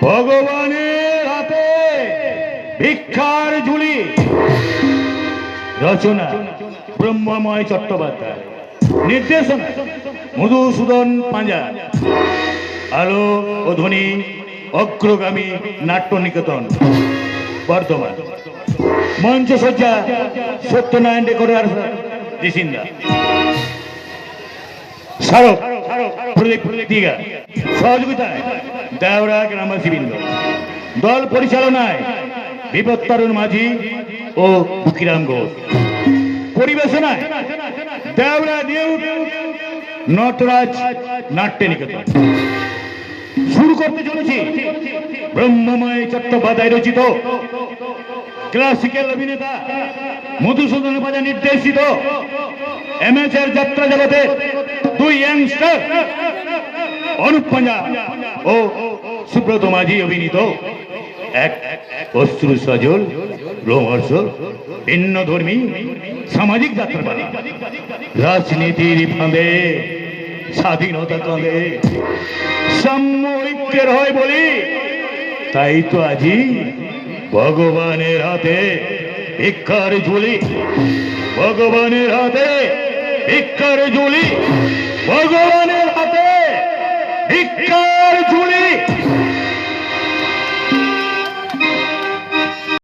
ভগবানের হাতে ভিক্ষার ঝুলি। রচনা ব্রহ্মময় চট্টোপাধ্যায়, নির্দেশনা মধুসূদন পাঁজা, আলো ও ধ্বনি অগ্রগামী নাট্য নিকেতন, বর্ধমান। মঞ্চসজ্জা সত্যনারায়ণ রেকর্ডার দিশিন্দা। স্মারক প্রদীপ দিঘা, সহযোগিতায় দেওরা গ্রামবাসীবৃন্দ। দল পরিচালনায় বিপত্তারুণ মাঝি ও বুকিরাম ঘোষ। পরিবেশনায় দেওরা নিউ নটরাজ নাট্য নিকেতন। শুরু করতে চলেছি ব্রহ্মময় চট্টোপাধ্যায় রচিত, ক্লাসিক্যাল অভিনেতা মধুসূদন পাঁজা নির্দেশিত, এমএসের যাত্রা জগতে দুই ইয়াংস্টার অনুপ পাঁজা ও সুব্রত মাঝি অভিনীত এক অশ্রু সজল রোমহর্ষ ভিন্ন ধর্মী সামাজিক যাত্রাপালা। রাজনীতির ফাঁদে স্বাধীনতা কাঁদে, সাম্য ঐক্যের হয় বলি, তাই তো আজি ভগবানের হাতে ভিক্ষার ঝুলি। ভগবানের হাতে ভিক্ষার ঝুলি। ভগবানের হাতে ভিক্ষার